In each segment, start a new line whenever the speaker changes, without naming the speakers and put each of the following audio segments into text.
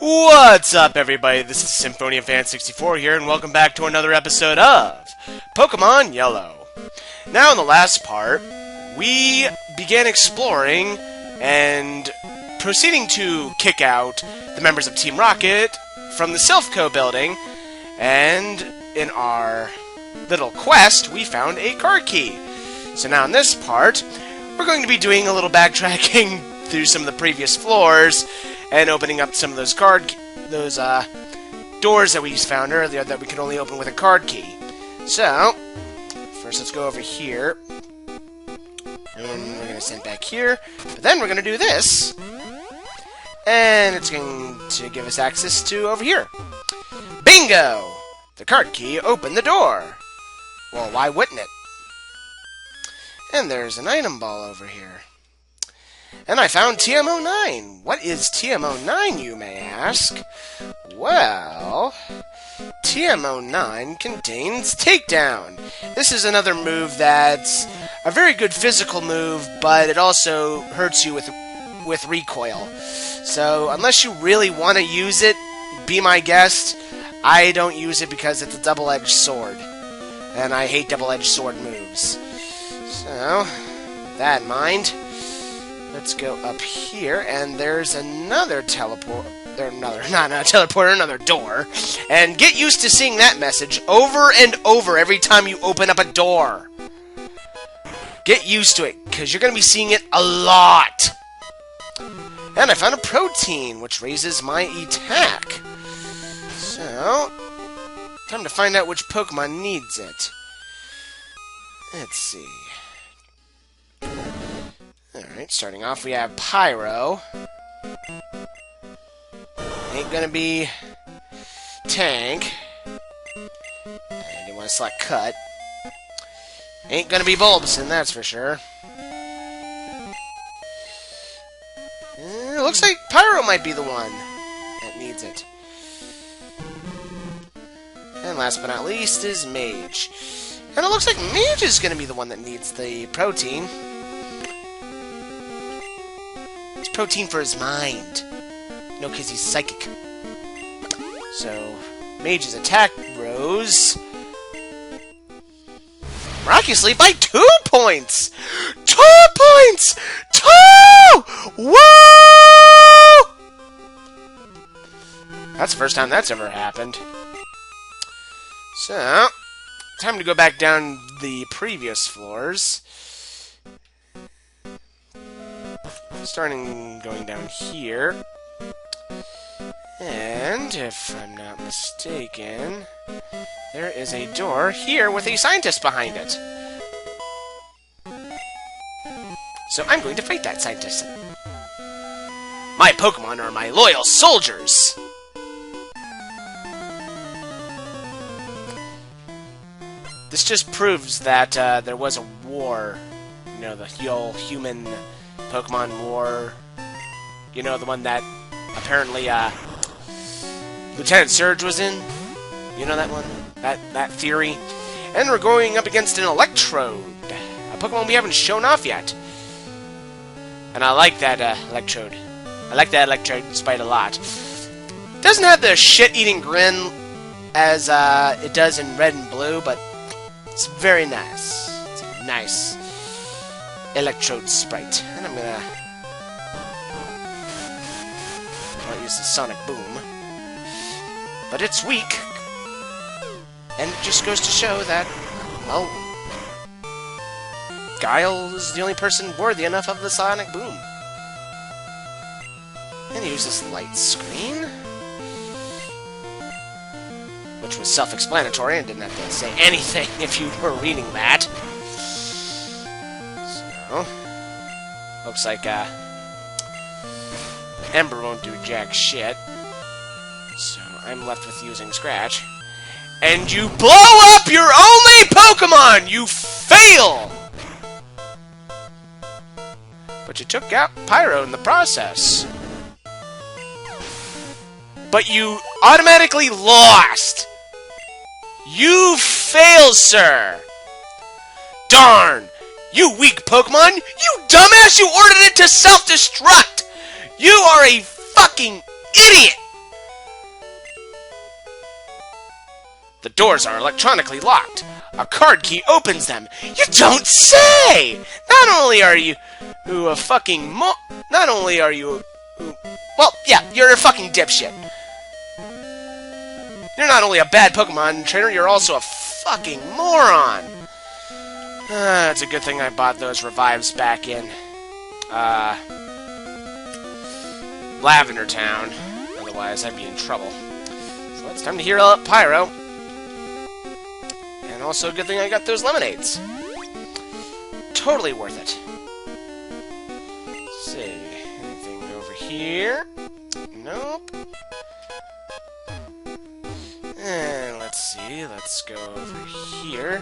What's up, everybody? This is SymphoniaFan64 here, and welcome back to another episode of Pokemon Yellow. Now, in the last part, we began exploring and proceeding to kick out the members of Team Rocket from the Silph Co building, and in our little quest, we found a card key. So now in this part, we're going to be doing a little backtracking through some of the previous floors and opening up some of those doors that we found earlier that we could only open with a card key. So, first let's go over here. And we're going to send back here. But then we're going to do this. And it's going to give us access to over here. Bingo! The card key opened the door. Well, why wouldn't it? And there's an item ball over here. And I found TM09. What is TM09, you may ask? Well, TM09 contains Takedown. This is another move that's a very good physical move, but it also hurts you with recoil. So, unless you really want to use it, be my guest. I don't use it because it's a double-edged sword. And I hate double-edged sword moves. So, that in mind, let's go up here, and there's another another door. And get used to seeing that message over and over every time you open up a door. Get used to it, because you're going to be seeing it a lot. And I found a protein, which raises my attack. So, time to find out which Pokemon needs it. Let's see. Alright, starting off we have Pyro. Ain't gonna be Tank. I didn't want to select Cut. Ain't gonna be Bulbasaur, that's for sure. It looks like Pyro might be the one that needs it. And last but not least is Mage. And it looks like Mage is gonna be the one that needs the protein. Protein for his mind. No, because he's psychic. So, Mage's attack rose miraculously by 2 points! 2 points! 2! Woo! That's the first time that's ever happened. So, time to go back down the previous floors. Going down here. And, if I'm not mistaken, there is a door here with a scientist behind it. So I'm going to fight that scientist. My Pokemon are my loyal soldiers! This just proves that there was a war. You know, the whole human Pokemon War. You know, the one that apparently Lieutenant Surge was in. You know that one? That theory. And we're going up against an Electrode. A Pokemon we haven't shown off yet. And I like that Electrode. I like that Electrode Spite a lot. Doesn't have the shit-eating grin as it does in Red and Blue, but it's very nice. It's a nice Electrode Sprite. And I'm gonna use the Sonic Boom. But it's weak. And it just goes to show that, well, Guile is the only person worthy enough of the Sonic Boom. And use this light screen, which was self-explanatory and didn't have to say anything if you were reading that. So, looks like Ember won't do jack shit. So I'm left with using Scratch. And you blow up your only Pokemon! You fail! But you took out Pyro in the process. But you automatically lost! You fail, sir! Darn! You weak Pokemon! You dumbass! You ordered it to self-destruct! You are a fucking idiot! The doors are electronically locked. A card key opens them. You don't say! Not only are you a fucking not only are you well, yeah, you're a fucking dipshit. You're not only a bad Pokemon trainer, you're also a fucking moron. It's a good thing I bought those revives back in Lavender Town. Otherwise, I'd be in trouble. So it's time to heal up Pyro. And also a good thing I got those lemonades. Totally worth it. Let's see. Anything over here? Nope. And let's see. Let's go over here.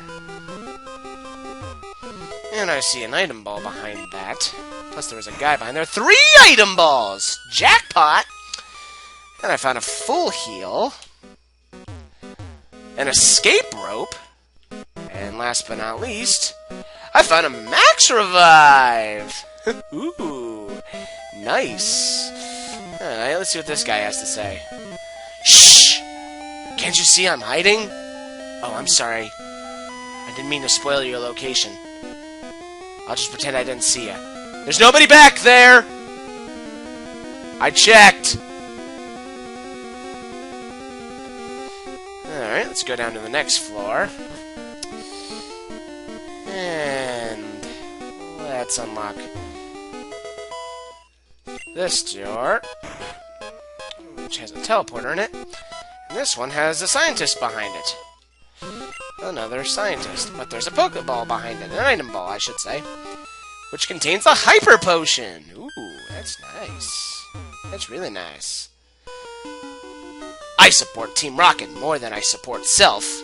And I see an item ball behind that. Plus there was a guy behind there. 3 item balls! Jackpot! And I found a full heal. An escape rope. And last but not least, I found a max revive! Ooh, nice. Alright, let's see what this guy has to say. Shh! Can't you see I'm hiding? Oh, I'm sorry. I didn't mean to spoil your location. I'll just pretend I didn't see you. There's nobody back there! I checked! Alright, let's go down to the next floor. And let's unlock this door, which has a teleporter in it. And this one has a scientist behind it. Another scientist. But there's a Pokeball behind it. An item ball, I should say. Which contains a Hyper Potion. Ooh, that's nice. That's really nice. I support Team Rocket more than I support Self.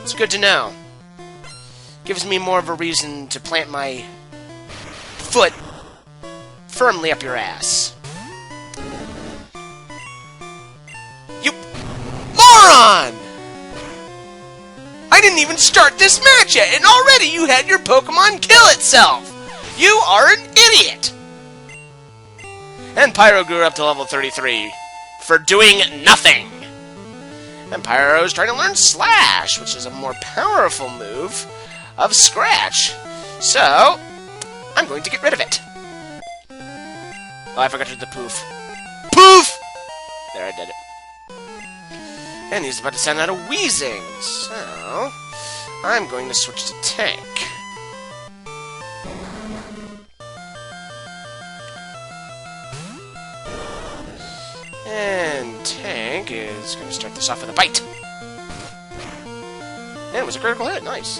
It's good to know. Gives me more of a reason to plant my foot firmly up your ass. You moron! I didn't even start this match yet, and already you had your Pokemon kill itself! You are an idiot! And Pyro grew up to level 33 for doing nothing. And Pyro's trying to learn Slash, which is a more powerful move of Scratch. So, I'm going to get rid of it. Oh, I forgot to do the poof. Poof! There, I did it. And he's about to send out a Weezing, so I'm going to switch to Tank. And Tank is going to start this off with a bite. And it was a critical hit, nice.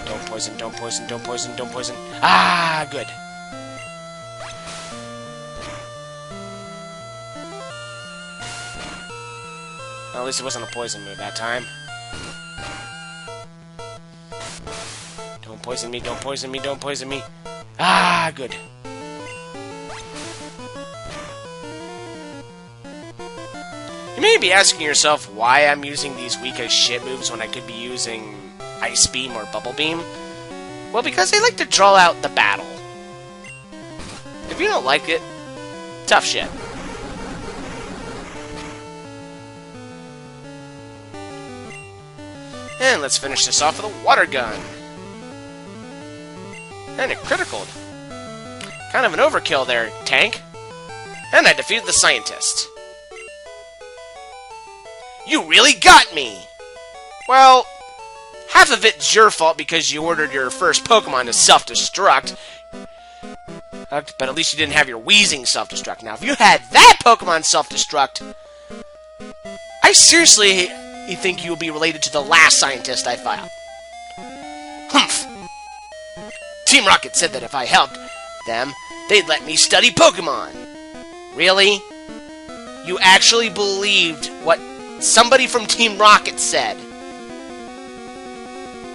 Don't poison, don't poison, don't poison, don't poison. Ah, good. Well, at least it wasn't a poison move that time. Don't poison me, don't poison me, don't poison me. Ah, good. You may be asking yourself why I'm using these weak as shit moves when I could be using Ice Beam or Bubble Beam. Well, because they like to draw out the battle. If you don't like it, tough shit. And let's finish this off with a Water Gun. And it criticaled. Kind of an overkill there, Tank. And I defeated the Scientist. You really got me! Well, half of it's your fault because you ordered your first Pokemon to self-destruct. But at least you didn't have your Weezing self-destruct. Now, if you had that Pokemon self-destruct, I seriously think you will be related to the last Scientist I fought. Humph! Team Rocket said that if I helped them, they'd let me study Pokemon. Really? You actually believed what somebody from Team Rocket said?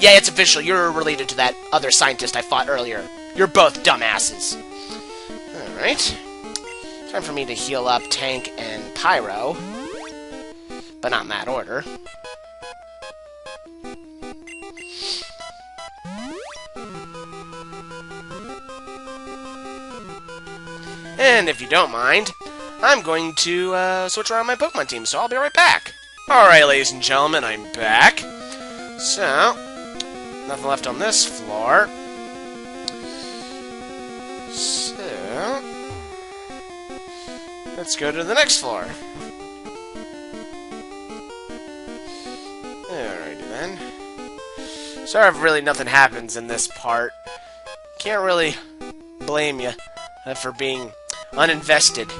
Yeah, it's official. You're related to that other scientist I fought earlier. You're both dumbasses. Alright. Time for me to heal up Tank and Pyro. But not in that order. And if you don't mind, I'm going to switch around my Pokemon team, so I'll be right back. Alright, ladies and gentlemen, I'm back. So, nothing left on this floor. So, let's go to the next floor. Alrighty then. Sorry if really nothing happens in this part. Can't really blame you for being uninvested.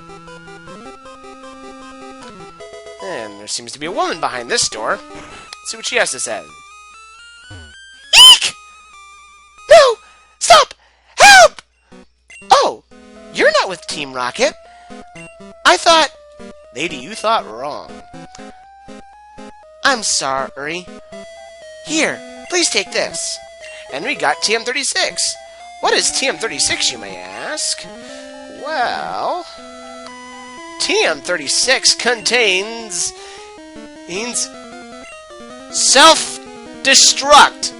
And there seems to be a woman behind this door. Let's see what she has to say. Eek! No! Stop! Help! Oh, you're not with Team Rocket. I thought... Lady, you thought wrong. I'm sorry. Here, please take this. And we got TM36. What is TM36, you may ask? Well... TM36 contains... self-destruct.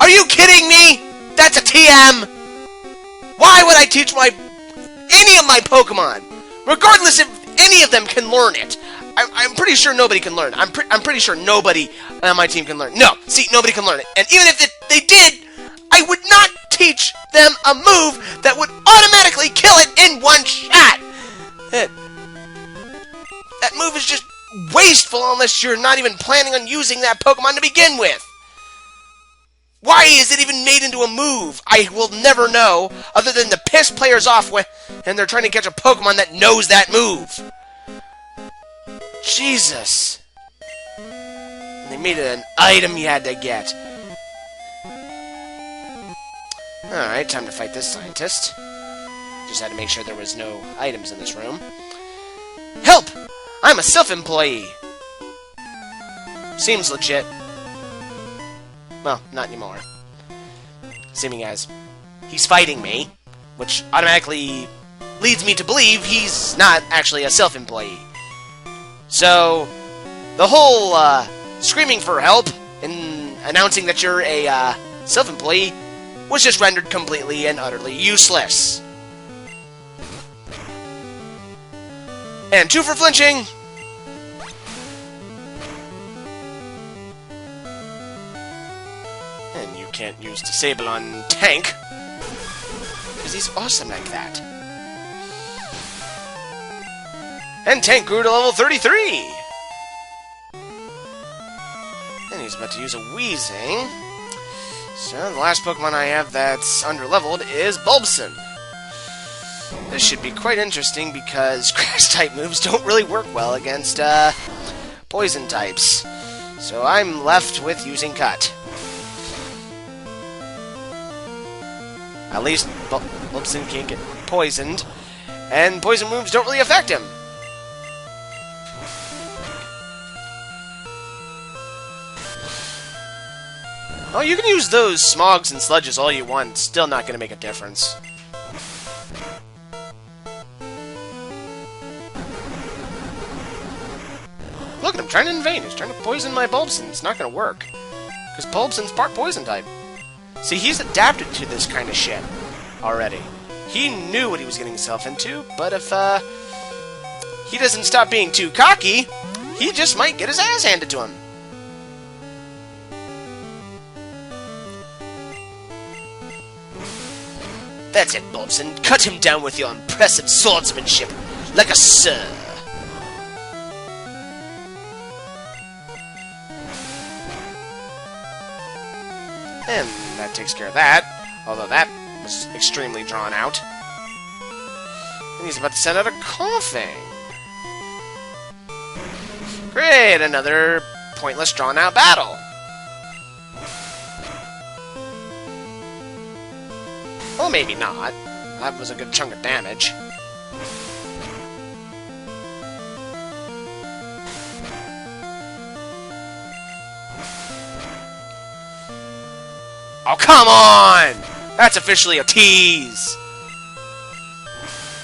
Are you kidding me? That's a TM! Why would I teach any of my Pokemon? Regardless if any of them can learn it. I'm pretty sure nobody can learn. I'm pretty sure nobody on my team can learn. No, see, nobody can learn it. And even if they did, I would not teach them a move that would automatically kill it in one shot. That move is just wasteful unless you're not even planning on using that Pokemon to begin with. Why is it even made into a move? I will never know, other than to piss players off when they're trying to catch a Pokemon that knows that move. Jesus. And they made it an item you had to get. Alright, time to fight this scientist. Just had to make sure there was no items in this room. Help! I'm a self-employee! Seems legit. Well, not anymore. Seeming as he's fighting me, which automatically leads me to believe he's not actually a self-employee. So, the whole screaming for help and announcing that you're a self-employee was just rendered completely and utterly useless. And 2 for flinching! And you can't use Disable on Tank, because he's awesome like that. And Tank grew to level 33! And he's about to use a Weezing. So, the last Pokemon I have that's under-leveled is Bulbasaur. This should be quite interesting because Grass-type moves don't really work well against, Poison types. So I'm left with using Cut. At least Bulbasaur can't get poisoned, and poison moves don't really affect him. Oh, you can use those Smogs and Sludges all you want, it's still not going to make a difference. Look at him trying to invade. He's trying to poison my Bulbasaur. It's not going to work. Because Bulbasaur's part poison type. See, he's adapted to this kind of shit already. He knew what he was getting himself into, but if he doesn't stop being too cocky, he just might get his ass handed to him. That's it, Bulbasaur. Cut him down with your impressive swordsmanship, like a sir. And that takes care of that, although that was extremely drawn out. And he's about to send out a Koffing. Great, another pointless drawn out battle. Well, maybe not. That was a good chunk of damage. Oh, come on! That's officially a tease!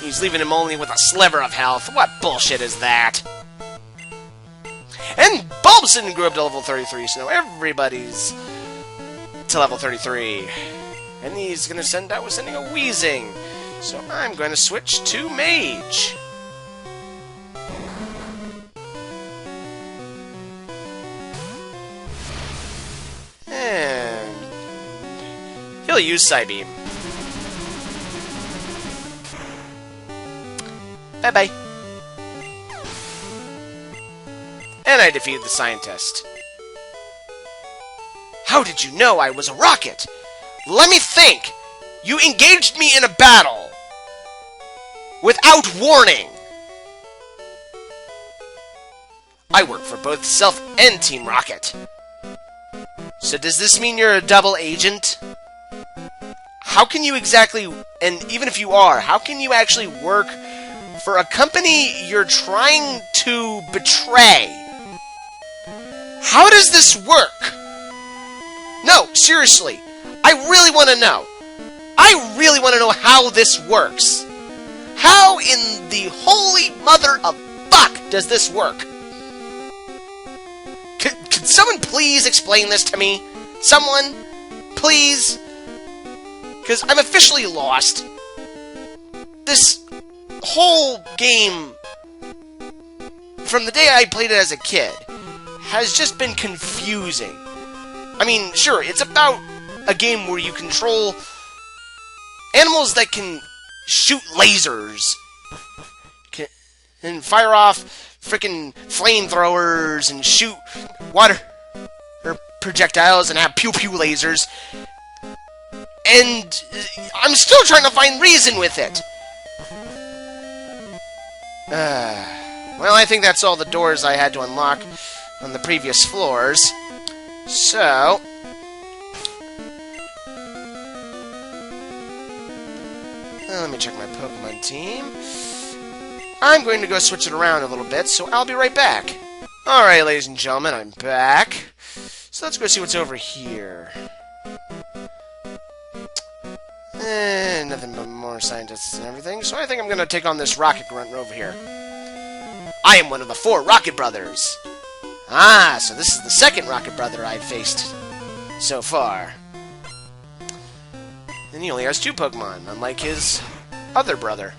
He's leaving him only with a sliver of health. What bullshit is that? And Bulbasaur grew up to level 33, so now everybody's to level 33. And he's going to send out, we're sending a Weezing. So I'm going to switch to Mage. really use Psybeam. Bye-bye. And I defeated the scientist. How did you know I was a rocket? Let me think! You engaged me in a battle! Without warning! I work for both Self and Team Rocket. So does this mean you're a double agent? How can you exactly, and even if you are, how can you actually work for a company you're trying to betray? How does this work? No, seriously. I really want to know. I really want to know how this works. How in the holy mother of fuck does this work? Could someone please explain this to me? Someone? Please? Because I'm officially lost. This whole game, from the day I played it as a kid, has just been confusing. I mean, sure, it's about a game where you control animals that can shoot lasers, and fire off frickin' flamethrowers, and shoot water or projectiles, and have pew-pew lasers. And I'm still trying to find reason with it. Well, I think that's all the doors I had to unlock on the previous floors. So, let me check my Pokemon team. I'm going to go switch it around a little bit, so I'll be right back. Alright, ladies and gentlemen, I'm back. So let's go see what's over here. Nothing but more scientists and everything, so I think I'm going to take on this Rocket Grunt over here. I am one of the 4 Rocket Brothers. Ah, so this is the second Rocket Brother I've faced so far. And he only has 2 Pokemon, unlike his other brother.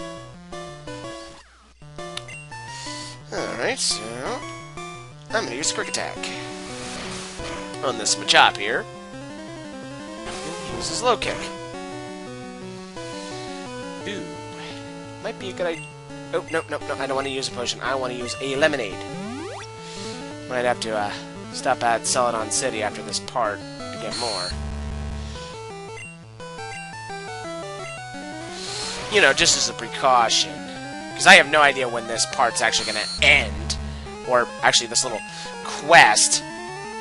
Alright, so I'm going to use Quick Attack on this Machop here. Use his Low Kick. Ooh, might be a good idea. Oh, no, I don't want to use a potion. I want to use a lemonade. Might have to stop at Celadon City after this part to get more. You know, just as a precaution. Because I have no idea when this part's actually going to end. Or, actually, this little quest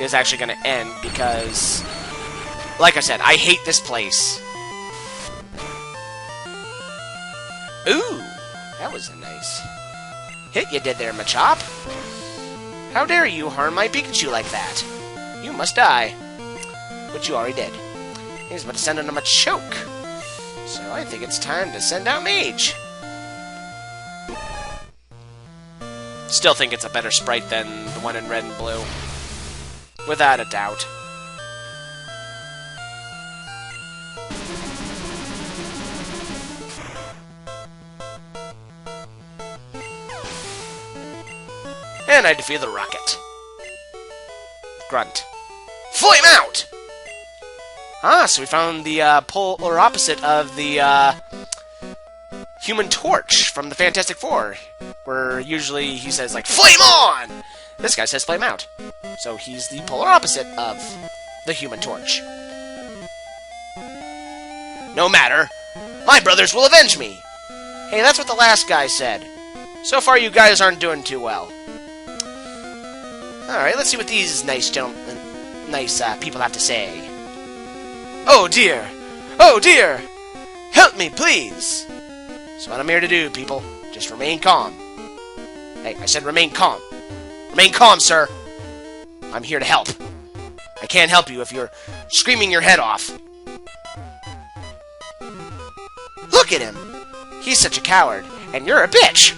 is actually going to end. Because, like I said, I hate this place. Ooh, that was a nice hit you did there, Machop. How dare you harm my Pikachu like that? You must die. But you already did. He's about to send him a choke. So I think it's time to send out Mage. Still think it's a better sprite than the one in red and blue. Without a doubt. And I defeat the Rocket. Grunt. Flame out! Ah, so we found the polar opposite of the Human Torch from the Fantastic Four, where usually he says, like, flame on! This guy says flame out. So he's the polar opposite of the Human Torch. No matter. My brothers will avenge me. Hey, that's what the last guy said. So far, you guys aren't doing too well. Alright, let's see what these nice people have to say. Oh dear! Oh dear! Help me, please! That's what I'm here to do, people. Just remain calm. Hey, I said remain calm. Remain calm, sir. I'm here to help. I can't help you if you're screaming your head off. Look at him! He's such a coward, and you're a bitch!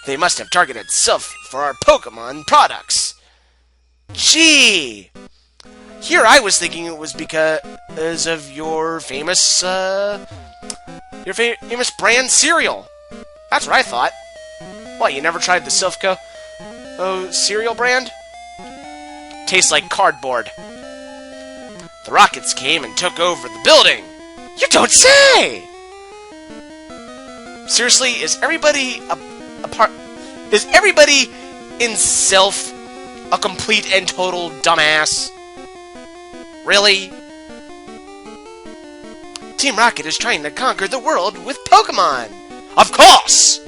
They must have targeted Sylph for our Pokemon products. Gee! Here I was thinking it was because of your famous, famous brand cereal. That's what I thought. What, you never tried the Silphco cereal brand? Tastes like cardboard. The rockets came and took over the building. You don't say! Seriously, is everybody is everybody in self a complete and total dumbass? Really? Team Rocket is trying to conquer the world with Pokemon! Of course!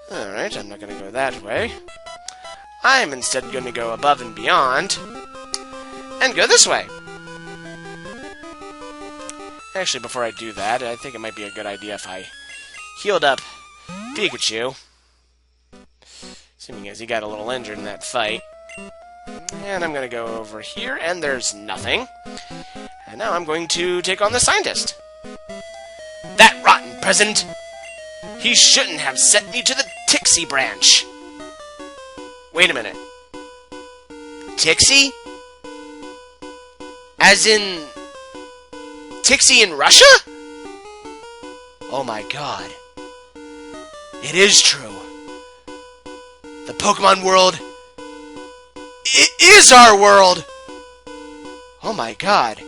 Alright, I'm not gonna go that way. I'm instead gonna go above and beyond and go this way. Actually, before I do that, I think it might be a good idea if I healed up Pikachu. Assuming as he got a little injured in that fight. And I'm going to go over here, and there's nothing. And now I'm going to take on the scientist. That rotten president! He shouldn't have sent me to the Tixie branch. Wait a minute. Tixie? As in Tixie in Russia? Oh my god. It is true. The Pokemon world, it is our world! Oh my god.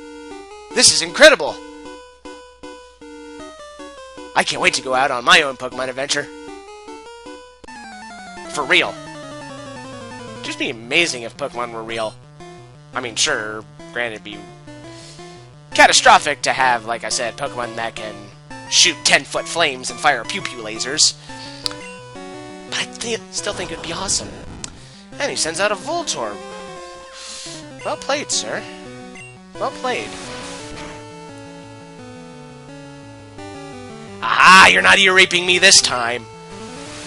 This is incredible. I can't wait to go out on my own Pokemon adventure. For real. It'd just be amazing if Pokemon were real. I mean, sure, granted, it'd be catastrophic to have, like I said, Pokemon that can shoot 10-foot flames and fire pew-pew lasers. But I still think it'd be awesome. And he sends out a Voltorb. Well played, sir. Well played. Aha! You're not ear-raping me this time.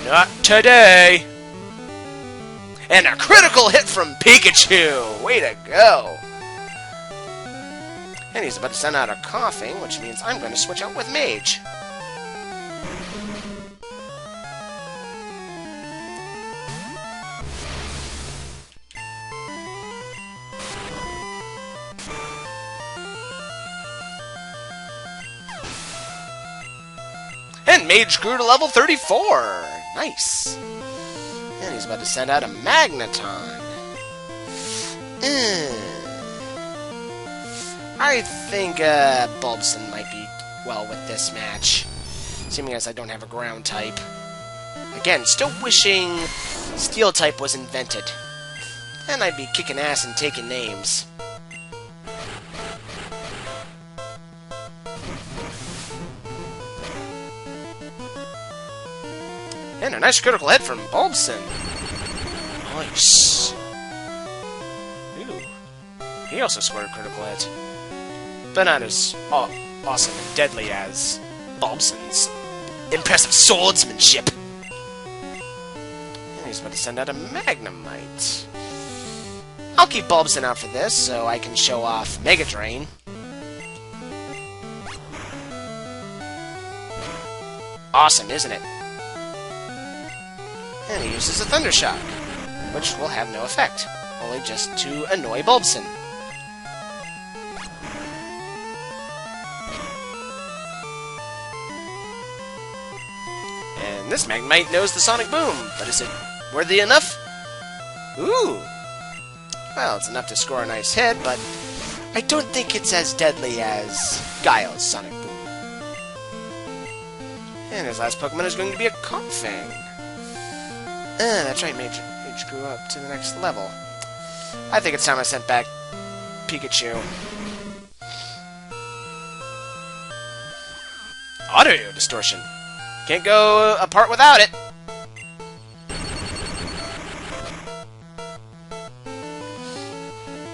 Not today. And a critical hit from Pikachu! Way to go! And he's about to send out a Coughing, which means I'm going to switch out with Mage. And Mage grew to level 34! Nice! And he's about to send out a Magneton. I think Bulbson might be well with this match, assuming as I don't have a ground type. Again, still wishing Steel type was invented. And I'd be kicking ass and taking names. And a nice critical hit from Bulbson. Nice. Ooh. He also scored a critical hit. But not as awesome and deadly as Bulbson's impressive swordsmanship. And he's about to send out a Magnemite. I'll keep Bulbson out for this, so I can show off Mega Drain. Awesome, isn't it? And he uses a Thunder Shock, which will have no effect, only just to annoy Bulbson. And this Magnemite knows the Sonic Boom, but is it worthy enough? Ooh! Well, it's enough to score a nice hit, but I don't think it's as deadly as Guile's Sonic Boom. And his last Pokemon is going to be a Coughing. That's right, Mage grew up to the next level. I think it's time I sent back Pikachu. Audio Distortion. Can't go apart without it.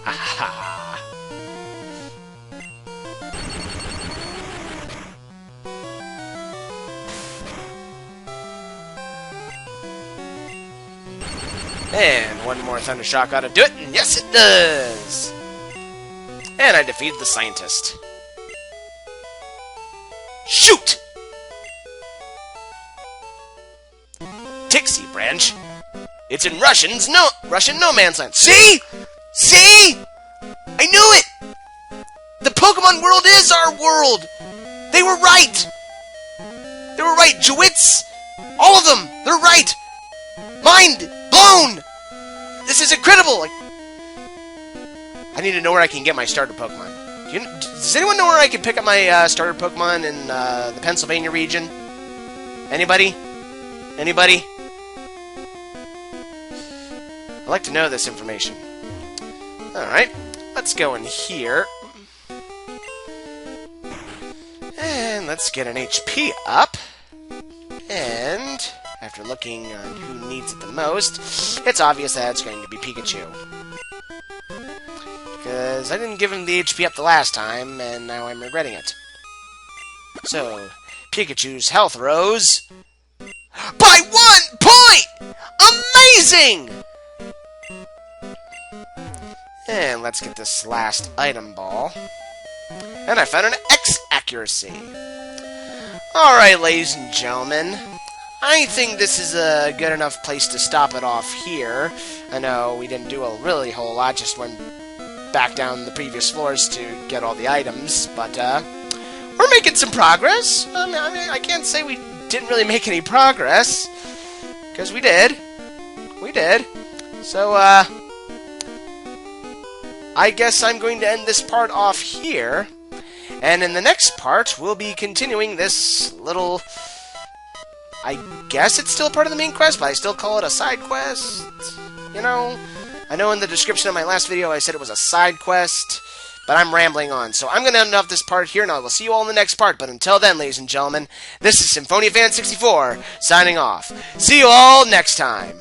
Aha. And one more Thunder Shock ought to do it, and yes it does! And I defeated the scientist. Shoot! Tixie branch. It's in Russian no man's land. See? See? I knew it! The Pokemon world is our world! They were right! They were right, Jowitz! All of them! They're right! Mind blown! This is incredible! I need to know where I can get my starter Pokemon. Does anyone know where I can pick up my starter Pokemon in the Pennsylvania region? Anybody? Anybody? I'd like to know this information. Alright, let's go in here. And let's get an HP up. And after looking on who needs it the most, it's obvious that it's going to be Pikachu. Because I didn't give him the HP up the last time, and now I'm regretting it. So, Pikachu's health rose by 1 point! Amazing! And let's get this last item ball. And I found an X accuracy. Alright, ladies and gentlemen. I think this is a good enough place to stop it off here. I know we didn't do a really whole lot, just went back down the previous floors to get all the items, but we're making some progress. I mean, I can't say we didn't really make any progress, because we did. We did. So, I guess I'm going to end this part off here, and in the next part, we'll be continuing this little... I guess it's still part of the main quest, but I still call it a side quest. You know? I know in the description of my last video I said it was a side quest, but I'm rambling on. So I'm going to end off this part here, and I will see you all in the next part. But until then, ladies and gentlemen, this is SymphoniaFan64, signing off. See you all next time.